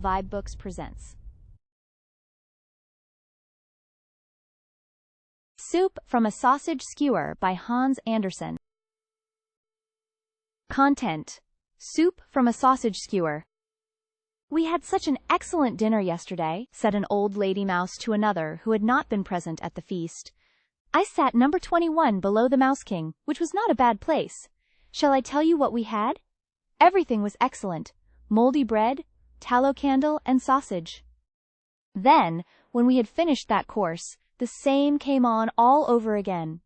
vibeBooks presents Soup from a Sausage Skewer by Hans Andersen. Content: Soup from a sausage skewer. "We had such an excellent dinner yesterday," said an old lady mouse to another who had not been present at the feast. "I sat number 21 below the Mouse King, which was not a bad place. Shall I tell you what we had? Everything was excellent: moldy bread, tallow candle, and sausage." Then, when we had finished that course, the same came on all over again.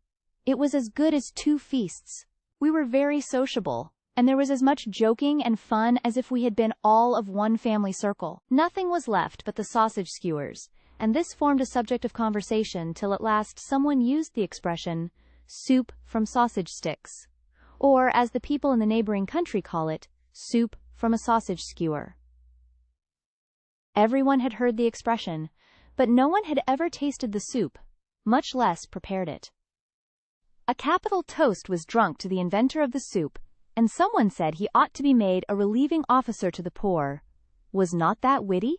It was as good as two feasts. We were very sociable, and there was as much joking and fun as if we had been all of one family circle. Nothing was left but the sausage skewers, and this formed a subject of conversation till at last someone used the expression, soup from sausage sticks, or, as the people in the neighboring country call it, soup from a sausage skewer. Everyone had heard the expression, but no one had ever tasted the soup, much less prepared it. A capital toast was drunk to the inventor of the soup, and someone said he ought to be made a relieving officer to the poor. Was not that witty?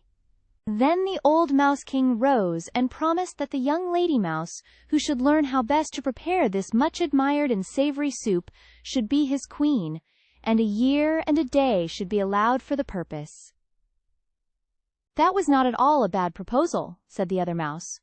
Then the old Mouse King rose and promised that the young lady mouse, who should learn how best to prepare this much admired and savory soup, should be his queen, and a year and a day should be allowed for the purpose. "That was not at all a bad proposal," said the other mouse.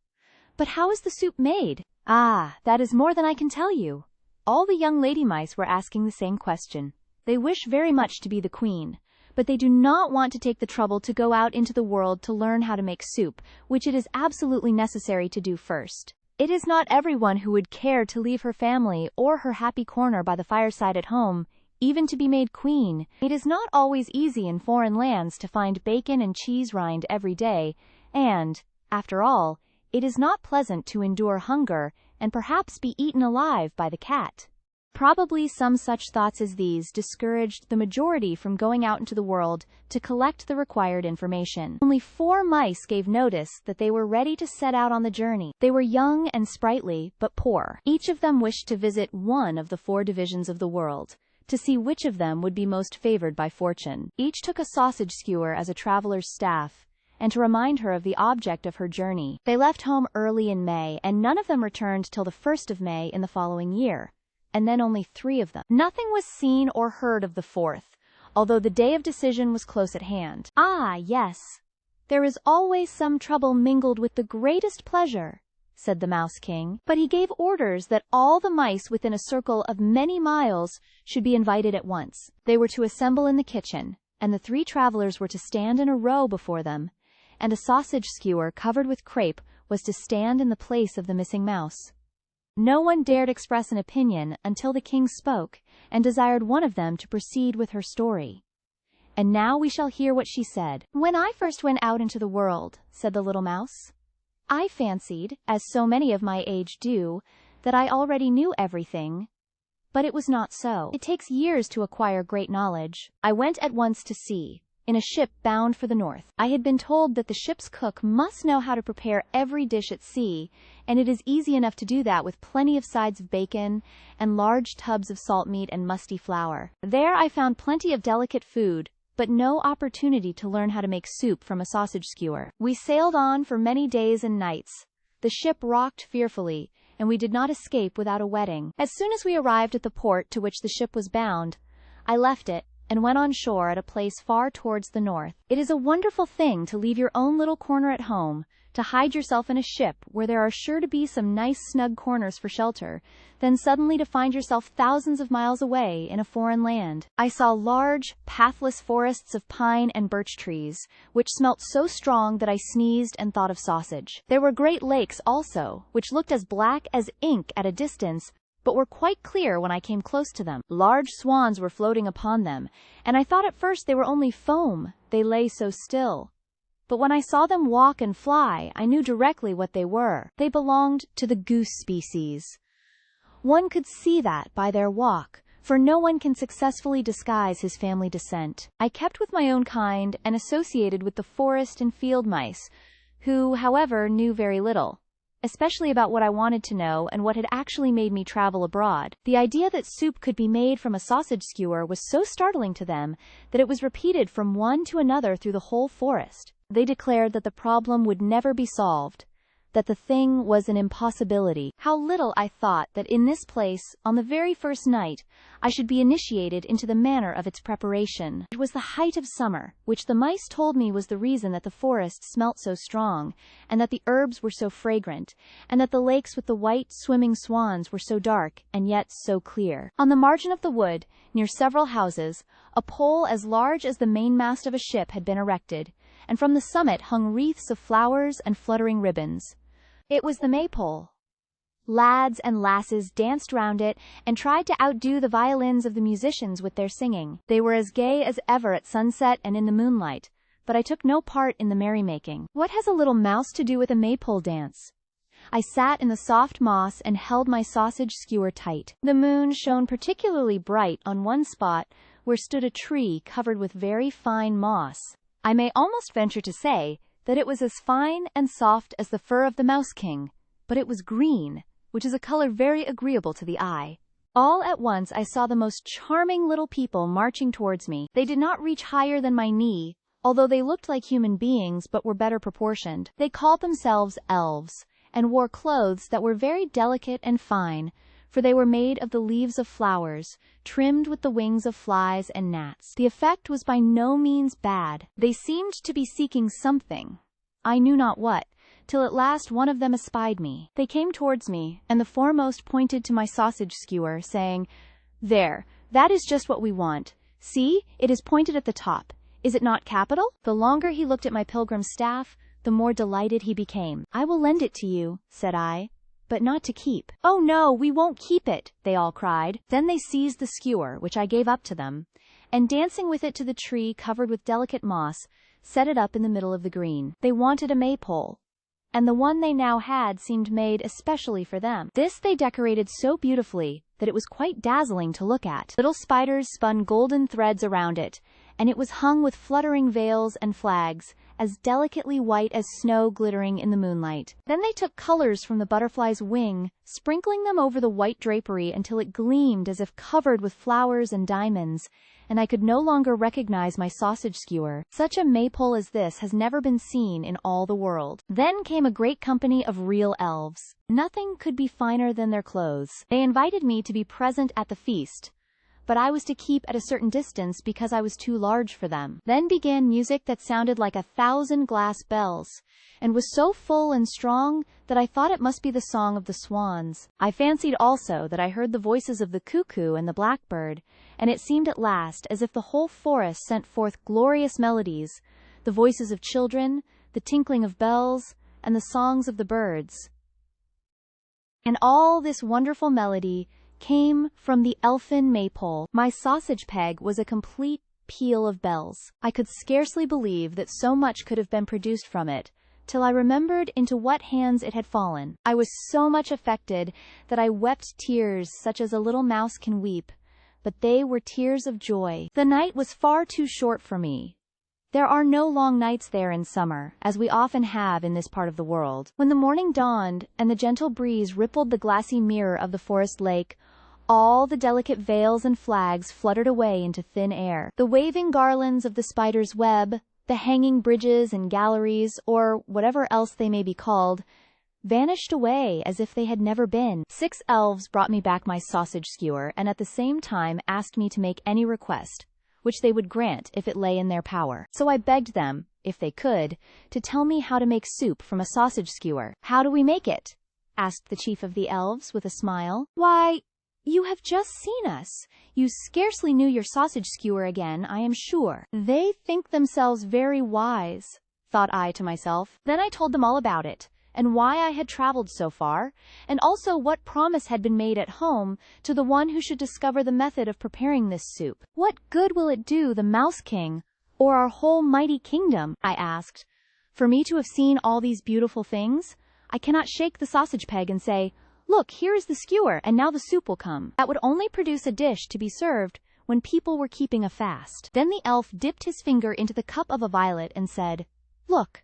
"But how is the soup made?" "Ah, that is more than I can tell you." All the young lady mice were asking the same question. They wish very much to be the queen, but they do not want to take the trouble to go out into the world to learn how to make soup, which it is absolutely necessary to do first. It is not everyone who would care to leave her family or her happy corner by the fireside at home, even to be made queen. It is not always easy in foreign lands to find bacon and cheese rind every day, and, after all, it is not pleasant to endure hunger and perhaps be eaten alive by the cat. Probably some such thoughts as these discouraged the majority from going out into the world to collect the required information. Only 4 mice gave notice that they were ready to set out on the journey. They were young and sprightly, but poor. Each of them wished to visit one of the 4 divisions of the world, to see which of them would be most favored by fortune. Each took a sausage skewer as a traveler's staff, and to remind her of the object of her journey. They left home early in May, and none of them returned till the 1st of May in the following year, and then only 3 of them. Nothing was seen or heard of the 4th, although the day of decision was close at hand. "Ah, yes, there is always some trouble mingled with the greatest pleasure," said the Mouse King, but he gave orders that all the mice within a circle of many miles should be invited at once. They were to assemble in the kitchen, and the 3 travelers were to stand in a row before them, and a sausage skewer covered with crepe was to stand in the place of the missing mouse. No one dared express an opinion until the king spoke and desired one of them to proceed with her story. And now we shall hear what she said. "When I first went out into the world," said the little mouse, "I fancied, as so many of my age do, that I already knew everything. But it was not so. It takes years to acquire great knowledge. I went at once to sea, in a ship bound for the north. I had been told that the ship's cook must know how to prepare every dish at sea, and it is easy enough to do that with plenty of sides of bacon, and large tubs of salt meat and musty flour. There I found plenty of delicate food, but no opportunity to learn how to make soup from a sausage skewer. We sailed on for many days and nights. The ship rocked fearfully, and we did not escape without a wetting. As soon as we arrived at the port to which the ship was bound, I left it, and went on shore at a place far towards the north. It is a wonderful thing to leave your own little corner at home, to hide yourself in a ship where there are sure to be some nice snug corners for shelter, then suddenly to find yourself thousands of miles away in a foreign land. I saw large, pathless forests of pine and birch trees, which smelt so strong that I sneezed and thought of sausage. There were great lakes also, which looked as black as ink at a distance, but were quite clear when I came close to them. Large swans were floating upon them, and I thought at first they were only foam, they lay so still. But when I saw them walk and fly, I knew directly what they were. They belonged to the goose species. One could see that by their walk, for no one can successfully disguise his family descent. I kept with my own kind and associated with the forest and field mice, who, however, knew very little. especially about what I wanted to know and what had actually made me travel abroad. The idea that soup could be made from a sausage skewer was so startling to them that it was repeated from one to another through the whole forest. They declared that the problem would never be solved, that the thing was an impossibility. How little I thought that in this place, on the very first night, I should be initiated into the manner of its preparation. It was the height of summer, which the mice told me was the reason that the forest smelt so strong, and that the herbs were so fragrant, and that the lakes with the white swimming swans were so dark and yet so clear. On the margin of the wood, near several houses, a pole as large as the mainmast of a ship had been erected, and from the summit hung wreaths of flowers and fluttering ribbons. It was the maypole. Lads and lasses danced round it and tried to outdo the violins of the musicians with their singing. They were as gay as ever at sunset and in the moonlight, but I took no part in the merrymaking. What has a little mouse to do with a maypole dance? I sat in the soft moss and held my sausage skewer tight. The moon shone particularly bright on one spot where stood a tree covered with very fine moss. I may almost venture to say that it was as fine and soft as the fur of the Mouse King, but it was green, which is a color very agreeable to the eye. All at once I saw the most charming little people marching towards me. They did not reach higher than my knee, although they looked like human beings but were better proportioned. They called themselves elves, and wore clothes that were very delicate and fine, for they were made of the leaves of flowers, trimmed with the wings of flies and gnats. The effect was by no means bad. They seemed to be seeking something, I knew not what, till at last one of them espied me. They came towards me, and the foremost pointed to my sausage skewer, saying, "There, that is just what we want. See, it is pointed at the top. Is it not capital?" The longer he looked at my pilgrim's staff, the more delighted he became. "I will lend it to you," said I, "but not to keep." "Oh no, we won't keep it," they all cried. Then they seized the skewer, which I gave up to them, and dancing with it to the tree covered with delicate moss, set it up in the middle of the green. They wanted a maypole, and the one they now had seemed made especially for them. This they decorated so beautifully that it was quite dazzling to look at. Little spiders spun golden threads around it, and it was hung with fluttering veils and flags, as delicately white as snow glittering in the moonlight. Then they took colors from the butterfly's wing, sprinkling them over the white drapery until it gleamed as if covered with flowers and diamonds, and I could no longer recognize my sausage skewer. Such a maypole as this has never been seen in all the world. Then came a great company of real elves. Nothing could be finer than their clothes. They invited me to be present at the feast, but I was to keep at a certain distance because I was too large for them. Then began music that sounded like 1,000 glass bells, and was so full and strong that I thought it must be the song of the swans. I fancied also that I heard the voices of the cuckoo and the blackbird, and it seemed at last as if the whole forest sent forth glorious melodies, the voices of children, the tinkling of bells, and the songs of the birds. And all this wonderful melody came from the elfin maypole. My sausage peg was a complete peal of bells. I could scarcely believe that so much could have been produced from it, till I remembered into what hands it had fallen. I was so much affected that I wept tears such as a little mouse can weep, but they were tears of joy. The night was far too short for me. There are no long nights there in summer, as we often have in this part of the world. When the morning dawned, and the gentle breeze rippled the glassy mirror of the forest lake, all the delicate veils and flags fluttered away into thin air. The waving garlands of the spider's web, the hanging bridges and galleries, or whatever else they may be called, vanished away as if they had never been. 6 elves brought me back my sausage skewer, and at the same time asked me to make any request, which they would grant if it lay in their power. So I begged them, if they could, to tell me how to make soup from a sausage skewer. "How do we make it?" asked the chief of the elves with a smile. "Why, you have just seen us. You scarcely knew your sausage skewer again, I am sure." They think themselves very wise, thought I to myself. Then I told them all about it, and why I had traveled so far, and also what promise had been made at home to the one who should discover the method of preparing this soup. "What good will it do the Mouse King, or our whole mighty kingdom?" I asked. "For me to have seen all these beautiful things? I cannot shake the sausage peg and say, 'Look, here is the skewer, and now the soup will come.' That would only produce a dish to be served when people were keeping a fast." Then the elf dipped his finger into the cup of a violet and said, "Look,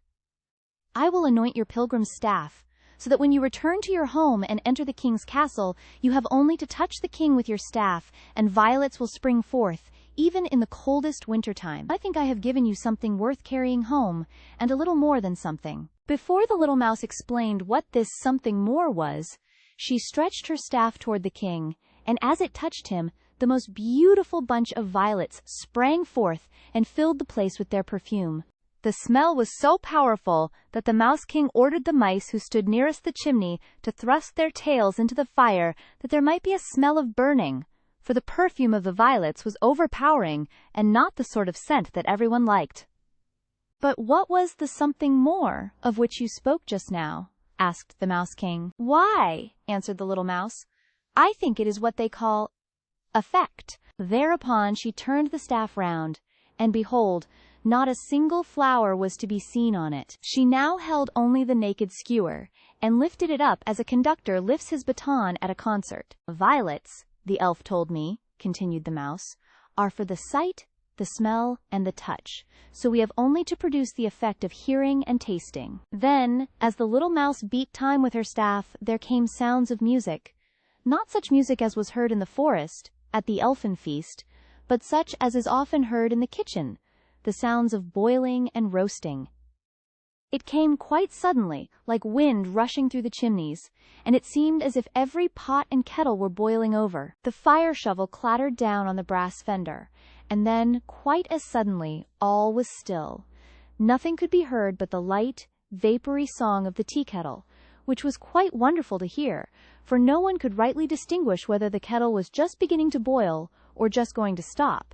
I will anoint your pilgrim's staff, so that when you return to your home and enter the king's castle, you have only to touch the king with your staff, and violets will spring forth, even in the coldest wintertime. I think I have given you something worth carrying home, and a little more than something." Before the little mouse explained what this something more was, she stretched her staff toward the king, and as it touched him, the most beautiful bunch of violets sprang forth and filled the place with their perfume. The smell was so powerful that the Mouse King ordered the mice who stood nearest the chimney to thrust their tails into the fire, that there might be a smell of burning, for the perfume of the violets was overpowering and not the sort of scent that everyone liked. "But what was the something more of which you spoke just now?" asked the Mouse King. "Why," answered the little mouse, "I think it is what they call effect." Thereupon she turned the staff round, and behold, not a single flower was to be seen on it. She now held only the naked skewer, and lifted it up as a conductor lifts his baton at a concert. "Violets," the elf told me, continued the mouse, "are for the sight, the smell, and the touch, so we have only to produce the effect of hearing and tasting." Then, as the little mouse beat time with her staff, there came sounds of music, not such music as was heard in the forest, at the elfin feast, but such as is often heard in the kitchen, the sounds of boiling and roasting. It came quite suddenly, like wind rushing through the chimneys, and it seemed as if every pot and kettle were boiling over. The fire shovel clattered down on the brass fender, and then, quite as suddenly, all was still. Nothing could be heard but the light, vapory song of the tea kettle, which was quite wonderful to hear, for no one could rightly distinguish whether the kettle was just beginning to boil or just going to stop.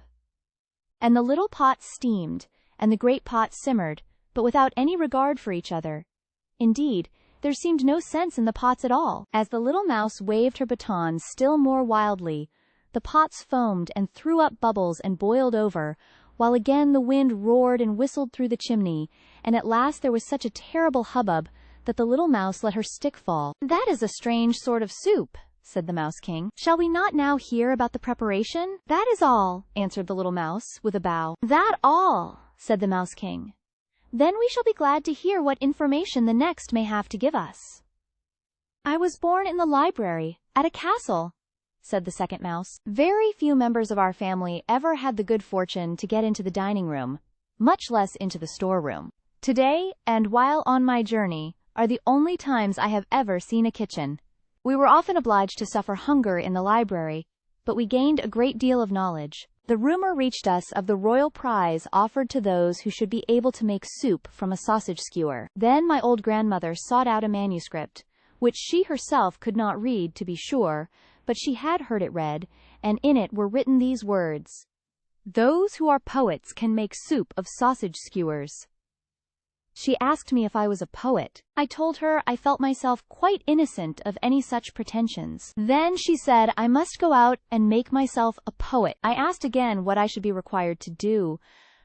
And the little pot steamed, and the great pot simmered, but without any regard for each other. Indeed, there seemed no sense in the pots at all. As the little mouse waved her baton still more wildly, the pots foamed and threw up bubbles and boiled over, while again the wind roared and whistled through the chimney, and at last there was such a terrible hubbub that the little mouse let her stick fall. "That is a strange sort of soup," said the Mouse King. "Shall we not now hear about the preparation?" "That is all," answered the little mouse, with a bow. "That all," said the Mouse King. "Then we shall be glad to hear what information the next may have to give us." "I was born in the library, at a castle," said the second mouse. "Very few members of our family ever had the good fortune to get into the dining room, much less into the storeroom. Today, and while on my journey, are the only times I have ever seen a kitchen. We were often obliged to suffer hunger in the library, but we gained a great deal of knowledge. The rumor reached us of the royal prize offered to those who should be able to make soup from a sausage skewer. Then my old grandmother sought out a manuscript, which she herself could not read, to be sure, but she had heard it read, and in it were written these words: 'Those who are poets can make soup of sausage skewers.' She asked me if I was a poet. I told her I felt myself quite innocent of any such pretensions. Then she said I must go out and make myself a poet. I asked again what I should be required to do,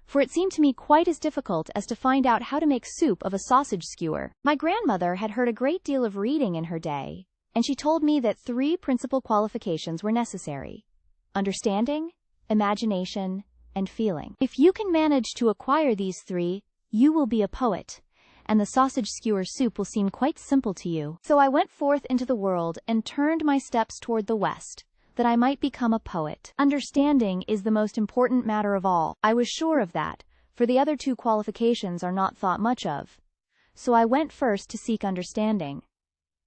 for it seemed to me quite as difficult as to find out how to make soup of a sausage skewer. My grandmother had heard a great deal of reading in her day, and she told me that 3 principal qualifications were necessary: understanding, imagination, and feeling. If you can manage to acquire these 3, you will be a poet, and the sausage skewer soup will seem quite simple to you. So I went forth into the world and turned my steps toward the west, that I might become a poet. Understanding is the most important matter of all. I was sure of that, for the other 2 qualifications are not thought much of. So I went first to seek understanding.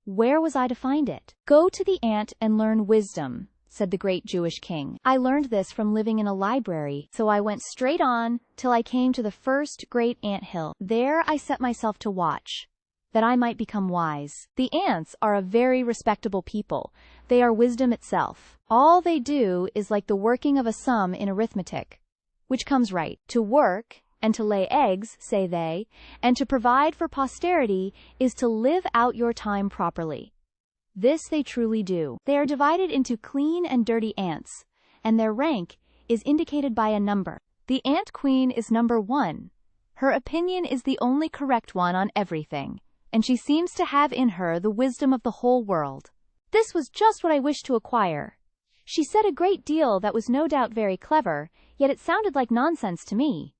Where was I to find it? "Go to the ant and learn wisdom," said the great Jewish king. I learned this from living in a library, so I went straight on till I came to the first great ant hill. There I set myself to watch, that I might become wise. The ants are a very respectable people. They are wisdom itself. All they do is like the working of a sum in arithmetic, which comes right. To work and to lay eggs, say they, and to provide for posterity is to live out your time properly. This they truly do. They are divided into clean and dirty ants, and their rank is indicated by a number. The ant queen is number 1. Her opinion is the only correct one on everything, and she seems to have in her the wisdom of the whole world. This was just what I wished to acquire. She said a great deal that was no doubt very clever, yet it sounded like nonsense to me.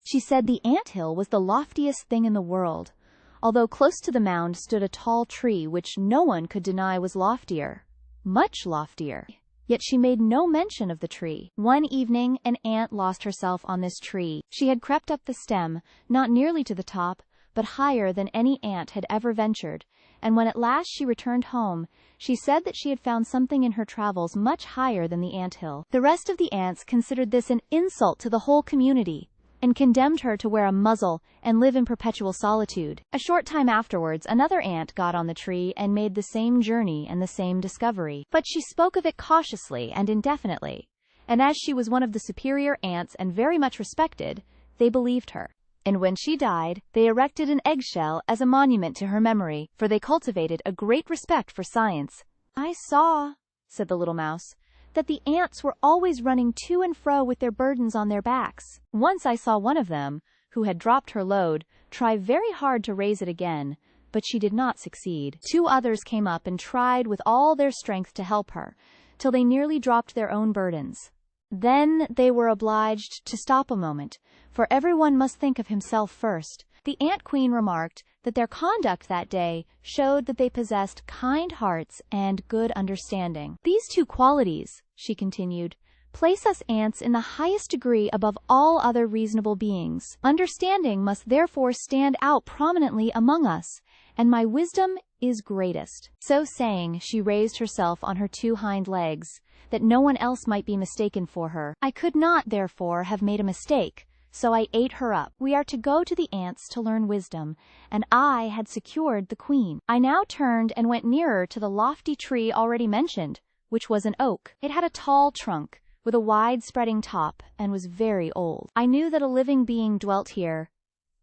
She said the ant hill was the loftiest thing in the world. although close to the mound stood a tall tree which no one could deny was loftier, much loftier. Yet she made no mention of the tree. One evening an ant lost herself on this tree. She had crept up the stem, not nearly to the top, but higher than any ant had ever ventured, and when at last she returned home, she said that she had found something in her travels much higher than the anthill. The rest of the ants considered this an insult to the whole community, and condemned her to wear a muzzle and live in perpetual solitude. A short time afterwards, another ant got on the tree and made the same journey and the same discovery. But she spoke of it cautiously and indefinitely, and as she was one of the superior ants and very much respected, they believed her. And when she died, they erected an eggshell as a monument to her memory, for they cultivated a great respect for science. "I saw," said the little mouse, "that the ants were always running to and fro with their burdens on their backs. Once I saw one of them, who had dropped her load, try very hard to raise it again, but she did not succeed. 2 others came up and tried with all their strength to help her, till they nearly dropped their own burdens. Then they were obliged to stop a moment, for everyone must think of himself first." The Ant Queen remarked that their conduct that day showed that they possessed kind hearts and good understanding. "These 2 qualities," she continued, "place us ants in the highest degree above all other reasonable beings. Understanding must therefore stand out prominently among us, and my wisdom is greatest." So saying, she raised herself on her 2 hind legs, that no one else might be mistaken for her. I could not, therefore, have made a mistake, so I ate her up. We are to go to the ants to learn wisdom, and I had secured the queen. I now turned and went nearer to the lofty tree already mentioned, which was an oak. It had a tall trunk, with a wide-spreading top, and was very old. I knew that a living being dwelt here,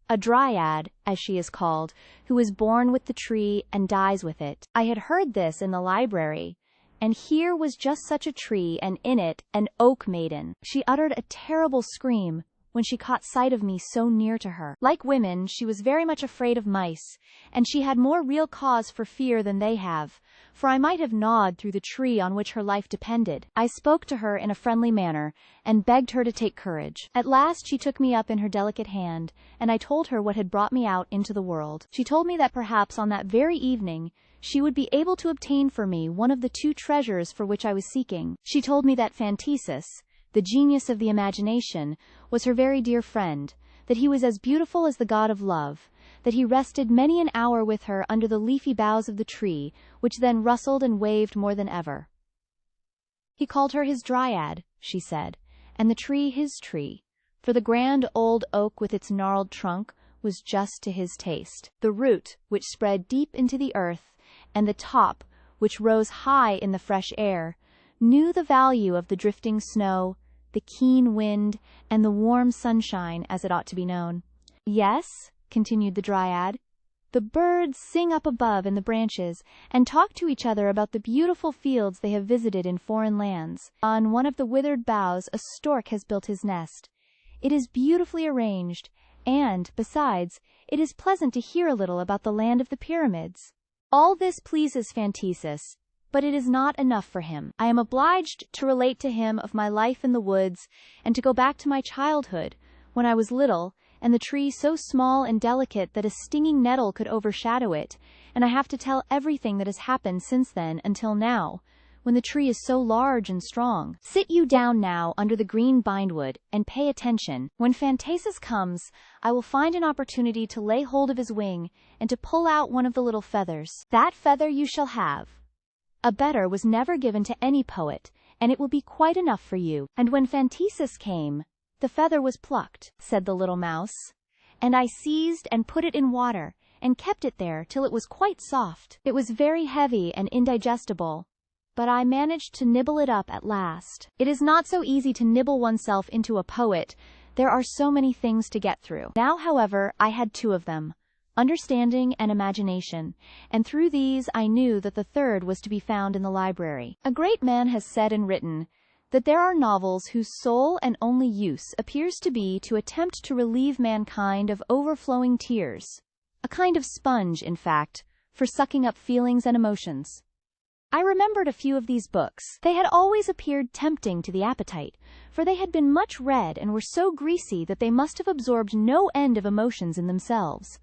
a dryad, as she is called, who is born with the tree and dies with it. I had heard this in the library, and here was just such a tree, and in it an oak maiden. She uttered a terrible scream when she caught sight of me so near to her. Like women, she was very much afraid of mice, and she had more real cause for fear than they have, for I might have gnawed through the tree on which her life depended. I spoke to her in a friendly manner, and begged her to take courage. At last she took me up in her delicate hand, and I told her what had brought me out into the world. She told me that perhaps on that very evening she would be able to obtain for me one of the 2 treasures for which I was seeking. She told me that Fantisus, the genius of the imagination, was her very dear friend, that he was as beautiful as the god of love, that he rested many an hour with her under the leafy boughs of the tree, which then rustled and waved more than ever. He called her his dryad, she said, and the tree his tree, for the grand old oak with its gnarled trunk was just to his taste. The root, which spread deep into the earth, and the top, which rose high in the fresh air, knew the value of the drifting snow, the keen wind, and the warm sunshine, as it ought to be known. "Yes," continued the dryad, "the birds sing up above in the branches, and talk to each other about the beautiful fields they have visited in foreign lands. On one of the withered boughs a stork has built his nest. It is beautifully arranged, and, besides, it is pleasant to hear a little about the land of the pyramids." All this pleases Fantisus, but it is not enough for him. I am obliged to relate to him of my life in the woods, and to go back to my childhood, when I was little, and the tree so small and delicate that a stinging nettle could overshadow it, and I have to tell everything that has happened since then until now, when the tree is so large and strong. Sit you down now under the green bindwood, and pay attention. When Fantasus comes, I will find an opportunity to lay hold of his wing, and to pull out one of the little feathers. That feather you shall have. A better was never given to any poet, and it will be quite enough for you. And when Fantisus came, the feather was plucked, said the little mouse, and I seized and put it in water, and kept it there till it was quite soft. It was very heavy and indigestible, but I managed to nibble it up at last. It is not so easy to nibble oneself into a poet. There are so many things to get through. Now, however, I had 2 of them, understanding and imagination, and through these I knew that the 3rd was to be found in the library. A great man has said and written that there are novels whose sole and only use appears to be to attempt to relieve mankind of overflowing tears, a kind of sponge, in fact, for sucking up feelings and emotions. I remembered a few of these books. They had always appeared tempting to the appetite, for they had been much read and were so greasy that they must have absorbed no end of emotions in themselves.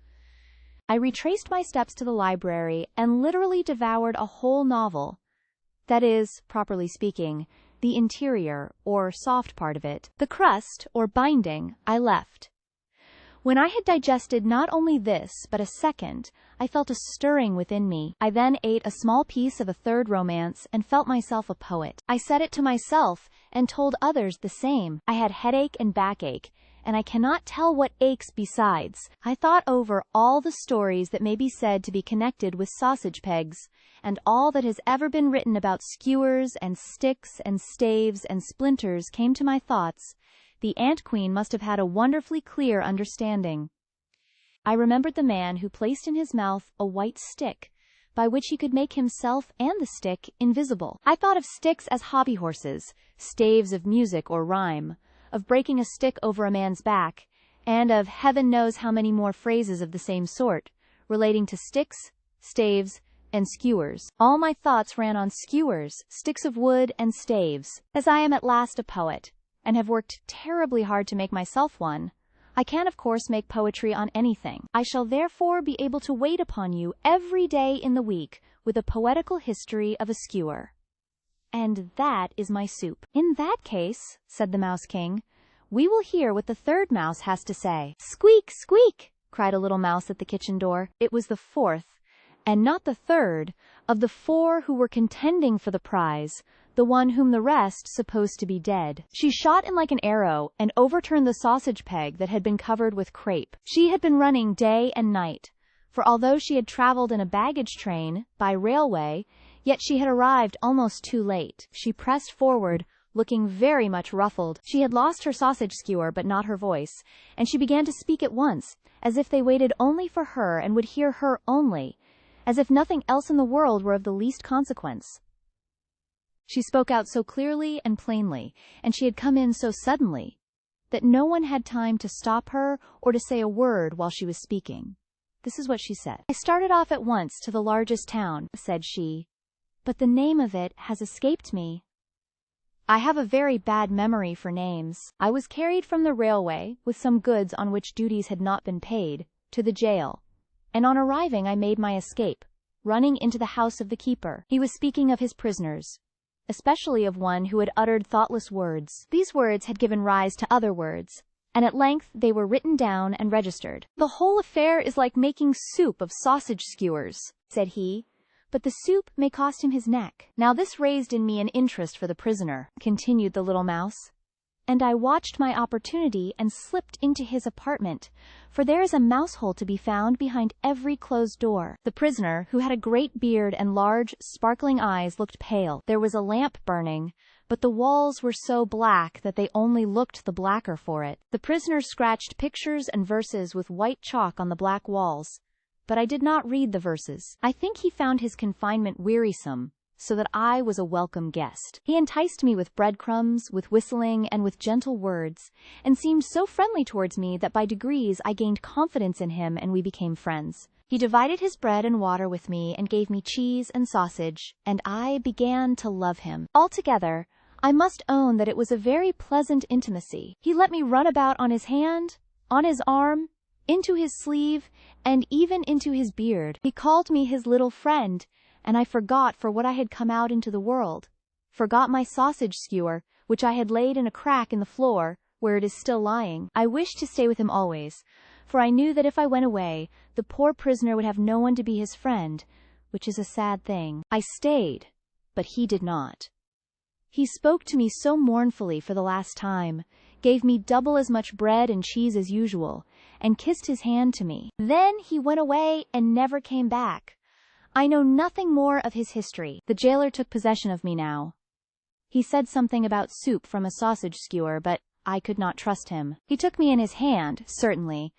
I retraced my steps to the library and literally devoured a whole novel. That is, properly speaking, the interior, or soft part of it. The crust, or binding, I left. When I had digested not only this but a second, I felt a stirring within me. I then ate a small piece of a third romance and felt myself a poet. I said it to myself and told others the same. I had headache and backache, and I cannot tell what aches besides. I thought over all the stories that may be said to be connected with sausage pegs, and all that has ever been written about skewers and sticks and staves and splinters came to my thoughts. The Ant Queen must have had a wonderfully clear understanding. I remembered the man who placed in his mouth a white stick, by which he could make himself and the stick invisible. I thought of sticks as hobby horses, staves of music or rhyme, of breaking a stick over a man's back, and of heaven knows how many more phrases of the same sort, relating to sticks, staves, and skewers. All my thoughts ran on skewers, sticks of wood, and staves. As I am at last a poet, and have worked terribly hard to make myself one, I can of course make poetry on anything. I shall therefore be able to wait upon you every day in the week with a poetical history of a skewer. And that is my soup. In that case, said the Mouse King, we will hear what the third mouse has to say. Squeak, squeak, cried a little mouse at the kitchen door. It was the fourth, and not the third, of the four who were contending for the prize, the one whom the rest supposed to be dead. She shot in like an arrow and overturned the sausage peg that had been covered with crepe. She had been running day and night, for although she had traveled in a baggage train, by railway, yet she had arrived almost too late. She pressed forward, looking very much ruffled. She had lost her sausage skewer but not her voice, and she began to speak at once, as if they waited only for her and would hear her only, as if nothing else in the world were of the least consequence. She spoke out so clearly and plainly, and she had come in so suddenly, that no one had time to stop her or to say a word while she was speaking. This is what she said. I started off at once to the largest town, said she, but the name of it has escaped me. I have a very bad memory for names. I was carried from the railway, with some goods on which duties had not been paid, to the jail, and on arriving I made my escape, running into the house of the keeper. He was speaking of his prisoners, especially of one who had uttered thoughtless words. These words had given rise to other words, and at length they were written down and registered. The whole affair is like making soup of sausage skewers, said he, but the soup may cost him his neck. Now this raised in me an interest for the prisoner, continued the little mouse, and I watched my opportunity and slipped into his apartment, for there is a mouse hole to be found behind every closed door. The prisoner, who had a great beard and large, sparkling eyes, looked pale. There was a lamp burning, but the walls were so black that they only looked the blacker for it. The prisoner scratched pictures and verses with white chalk on the black walls, but I did not read the verses. I think he found his confinement wearisome, so that I was a welcome guest. He enticed me with breadcrumbs, with whistling, and with gentle words, and seemed so friendly towards me that by degrees I gained confidence in him and we became friends. He divided his bread and water with me and gave me cheese and sausage, and I began to love him. Altogether, I must own that it was a very pleasant intimacy. He let me run about on his hand, on his arm, into his sleeve, and even into his beard. He called me his little friend, and I forgot for what I had come out into the world, forgot my sausage skewer, which I had laid in a crack in the floor, where it is still lying. I wished to stay with him always, for I knew that if I went away, the poor prisoner would have no one to be his friend, which is a sad thing. I stayed, but he did not. He spoke to me so mournfully for the last time, gave me double as much bread and cheese as usual, and kissed his hand to me. Then he went away and never came back. I know nothing more of his history. The jailer took possession of me now. He said something about soup from a sausage skewer, but I could not trust him. He took me in his hand, certainly,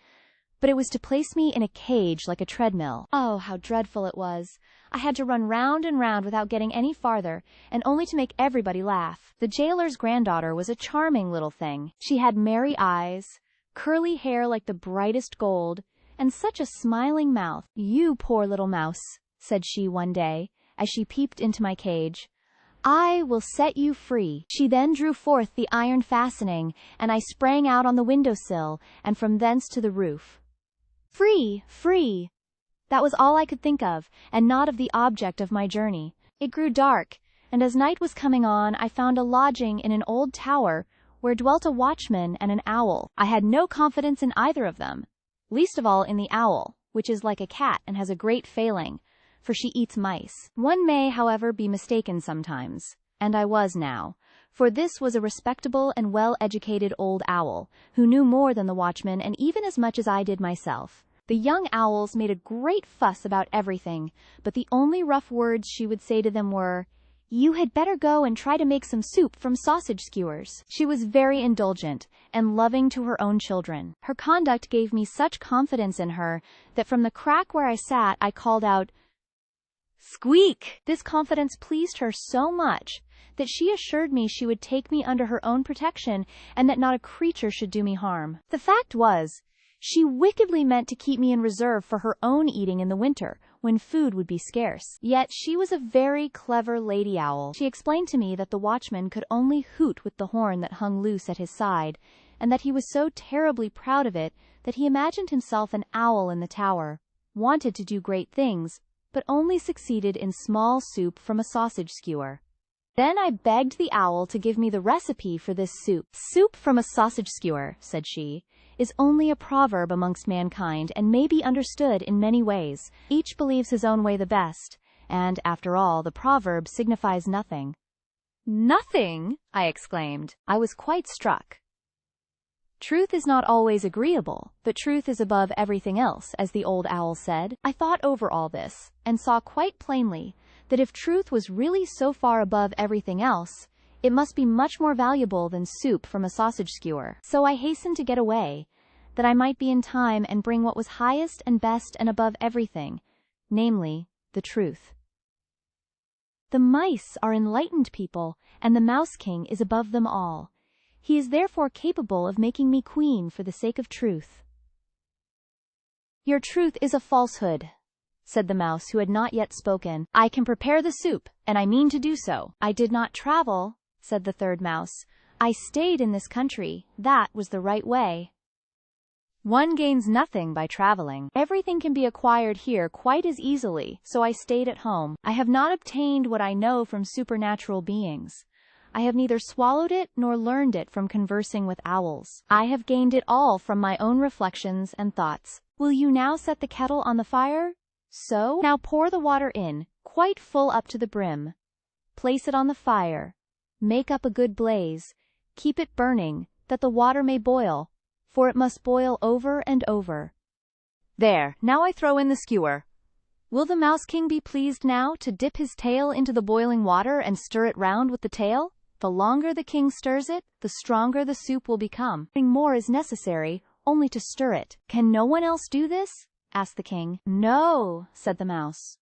but it was to place me in a cage like a treadmill. Oh, how dreadful it was! I had to run round and round without getting any farther, and only to make everybody laugh. The jailer's granddaughter was a charming little thing. She had merry eyes, curly hair like the brightest gold, and such a smiling mouth. You poor little mouse, said she one day, as she peeped into my cage, I will set you free. She then drew forth the iron fastening, and I sprang out on the window sill, and from thence to the roof. Free, free, That was all I could think of, and not of the object of my journey. It grew dark, and as night was coming on, I found a lodging in an old tower, where dwelt a watchman and an owl. I had no confidence in either of them, least of all in the owl, which is like a cat and has a great failing, for she eats mice. One may, however, be mistaken sometimes, and I was now, for this was a respectable and well-educated old owl, who knew more than the watchman and even as much as I did myself. The young owls made a great fuss about everything, but the only rough words she would say to them were, "You had better go and try to make some soup from sausage skewers." She was very indulgent and loving to her own children. Her conduct gave me such confidence in her that from the crack where I sat I called out, "Squeak!" This confidence pleased her so much that she assured me she would take me under her own protection and that not a creature should do me harm. The fact was, she wickedly meant to keep me in reserve for her own eating in the winter, when food would be scarce. Yet she was a very clever lady owl. She explained to me that the watchman could only hoot with the horn that hung loose at his side, and that he was so terribly proud of it that he imagined himself an owl in the tower, wanted to do great things, but only succeeded in small soup from a sausage skewer. Then I begged the owl to give me the recipe for this soup. "Soup from a sausage skewer," said she, "is only a proverb amongst mankind and may be understood in many ways. Each believes his own way the best, and, after all, the proverb signifies nothing." "Nothing!" I exclaimed. I was quite struck. Truth is not always agreeable, but truth is above everything else, as the old owl said. I thought over all this, and saw quite plainly that if truth was really so far above everything else, it must be much more valuable than soup from a sausage skewer. So I hastened to get away, that I might be in time and bring what was highest and best and above everything, namely, the truth. The mice are enlightened people, and the Mouse King is above them all. He is therefore capable of making me queen for the sake of truth. "Your truth is a falsehood," said the mouse, who had not yet spoken. "I can prepare the soup, and I mean to do so." "I did not travel," said the third mouse. "I stayed in this country. That was the right way." One gains nothing by traveling. Everything can be acquired here quite as easily, so I stayed at home. I have not obtained what I know from supernatural beings. I have neither swallowed it nor learned it from conversing with owls. I have gained it all from my own reflections and thoughts. Will you now set the kettle on the fire? So, now pour the water in, quite full up to the brim. Place it on the fire. Make up a good blaze. Keep it burning, that the water may boil, for it must boil over and over. There, now I throw in the skewer. Will the Mouse King be pleased now to dip his tail into the boiling water and stir it round with the tail? The longer the king stirs it, the stronger the soup will become. Nothing more is necessary, only to stir it. "Can no one else do this?" asked the king. "No," said the mouse.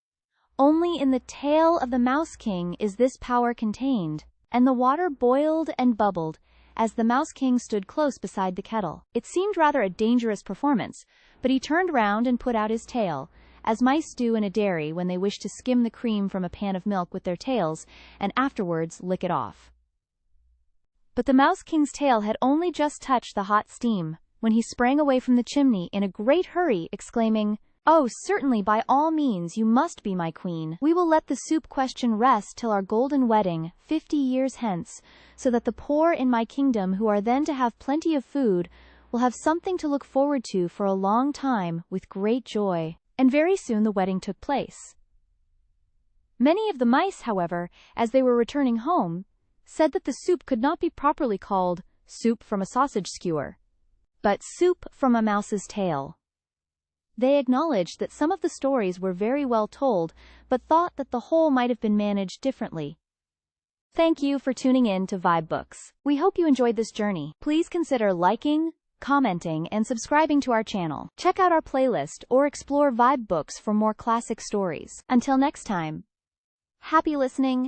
"Only in the tail of the Mouse King is this power contained." And the water boiled and bubbled, as the Mouse King stood close beside the kettle. It seemed rather a dangerous performance, but he turned round and put out his tail, as mice do in a dairy when they wish to skim the cream from a pan of milk with their tails, and afterwards lick it off. But the Mouse King's tail had only just touched the hot steam, when he sprang away from the chimney in a great hurry, exclaiming, "Oh, certainly, by all means, you must be my queen. We will let the soup question rest till our golden wedding, 50 years hence, so that the poor in my kingdom, who are then to have plenty of food, will have something to look forward to for a long time, with great joy." And very soon the wedding took place. Many of the mice, however, as they were returning home, said that the soup could not be properly called soup from a sausage skewer, but soup from a mouse's tail. They acknowledged that some of the stories were very well told, but thought that the whole might have been managed differently. Thank you for tuning in to vibeBooks. We hope you enjoyed this journey. Please consider liking, commenting, and subscribing to our channel. Check out our playlist or explore vibeBooks for more classic stories. Until next time, happy listening.